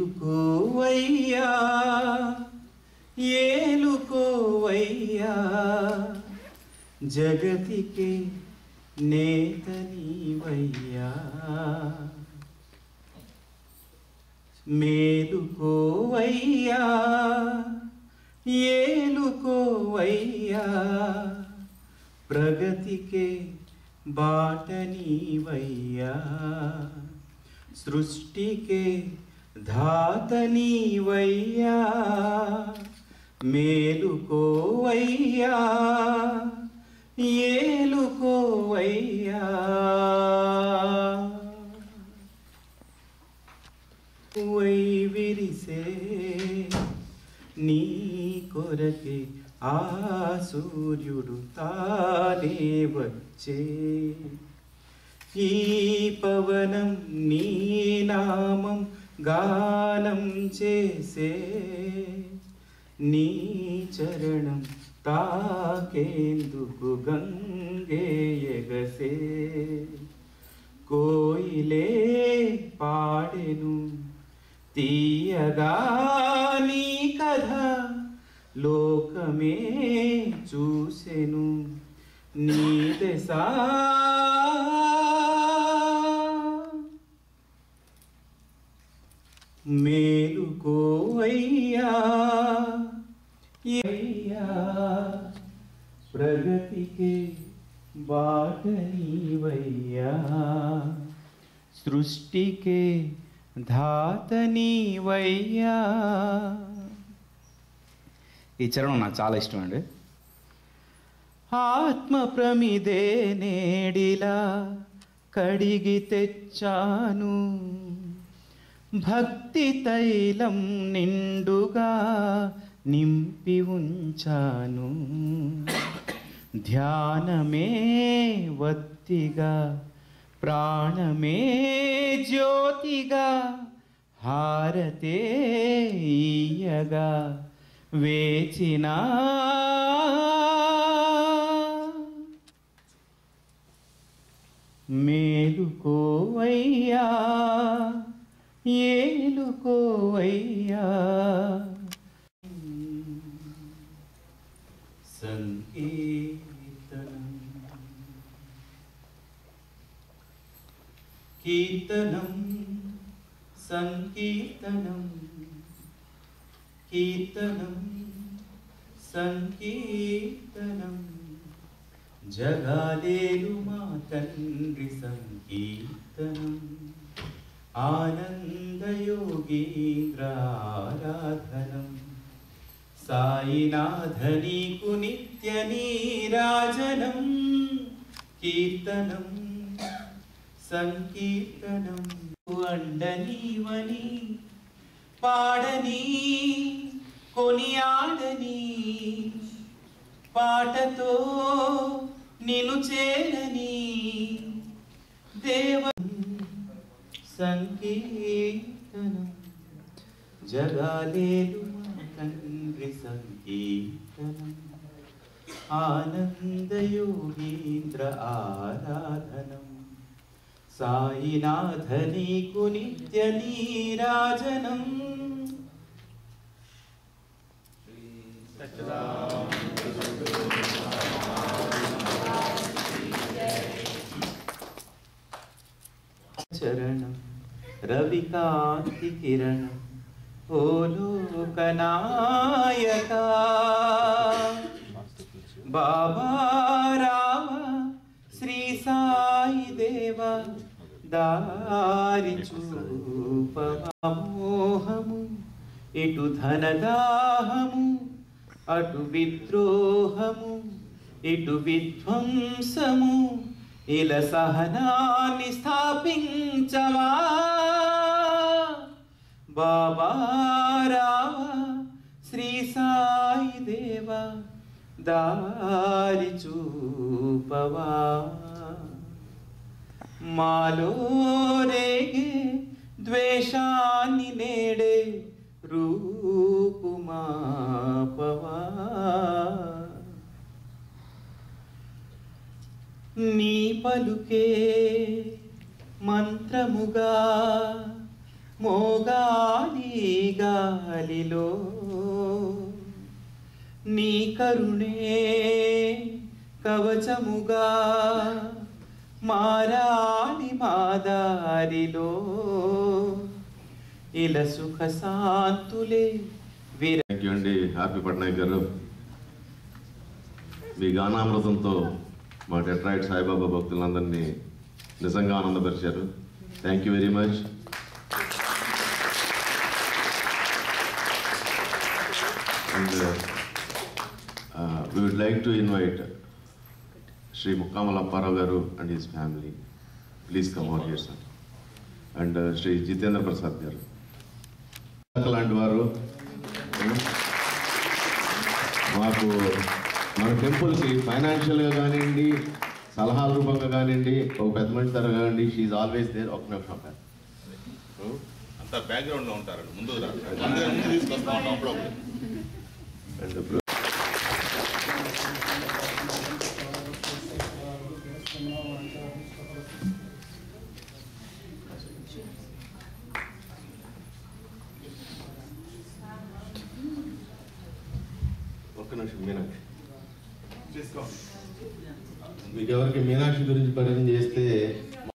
మేలుకోవయ్యా ఏలుకోవయ్యా జగతికే నేత నీవయ్యా మేలుకోవయ్యా ఏలుకోవయ్యా ప్రగతికే బాట నీవయ్యా సృష్టికే ధాత నీవయ్యా మేలుకోవయ్యా ఏలుకోవయ్యా వై విరిసే నీ కొరకే ఆ సూర్యుడు తానే వచ్చే ఈ పవనం నీ నామం గానం చేసే నీ చరణం తాకేందుకు గంగే ఎగసే కోయిలే పాడెను తీయగా నీ కథ లోకమే చూసెను నీ దశ మేలుకోవయ్యా ప్రగతికి బాట నీవయ్యా సృష్టికే ధాత నీవయ్యా. ఈ చరణం నాకు చాలా ఇష్టం అండి. ఆత్మ ప్రమిదే నేడిలా కడిగి తెచ్చాను భక్తి తైలం నిండుగా నింపి ఉంచాను ధ్యానమే వత్తిగా ప్రాణమే జ్యోతిగా హారతే ఈయగా వేచినా మేలుకోవయ్యా ఏలుకోవయ్యా సంకీర్తనం కీర్తనం సంకీర్తనం కీర్తనం సంకీర్తనం జగాలేలు మా తండ్రి సంకీర్తనం ఆనందయోగీంద్ర ఆరాధనం సాయినాథ నీకు నిత్య నీరాజనం కీర్తనం సంకీర్తనం అండనీవని పాడని కొనియాడని పాటతో నిన్ను చేరని దేవ సంకీర్తనం జగాలేలు మా తండ్రి సంకీర్తనం ఆనందయోగీంద్ర ఆరాధనం సాయినాథ నీకు నిత్య నీరాజనం చరణం రవికాంతి కిరణం ఓ లోకనాయక బాబా రావ శ్రీ సాయి దేవ దారి చూపమోహము ఇటు ధనదాహము అటు విద్రోహము ఇటు విధ్వంసము ఇలా సహనాన్ని స్థాపించవా బాబా రావా శ్రీ సాయి దేవా దారి చూపవా మాలో రేగే ద్వేషాన్ని నేడే రూపుమాపవా నీ పలుకే మంత్రముగా మోగాలి గాలిలో నీ కరుణే కవచముగా మారాలి మా దారిలో ఇలా సుఖ శాంతులే. థ్యాంక్ యూ అండి హ్యాపీ పట్నాయక్ గారు. మీ గానామృతంతో మా డెట్రాయిట్ సాయిబాబా భక్తులందరినీ నిజంగా ఆనందపరిచారు. Thank you very much. And we would like to invite Sri Mukkamal Apparao garu and his family. Please come over here, sir. And Sri Jitendra Prasad garu. అలాంటి వారు మాకు మన టెంపుల్కి ఫైనాన్షియల్గా కానివ్వండి, సలహాల రూపంగా కానివ్వండి, ఒక పెద్ద మనిషి తర కానివ్వండి, షీఈ్ ఆల్వేస్ దేర్. ఒక నిమిషం అంతా బ్యాక్గ్రౌండ్లో ఉంటారండి, ముందు తీసుకొస్తాం అప్పుడప్పుడు. అండ్ ఒక్క నిమిషం మీనాక్షి మీకు ఎవరికి మీనాక్షి గురించి పరిచయం చేస్తే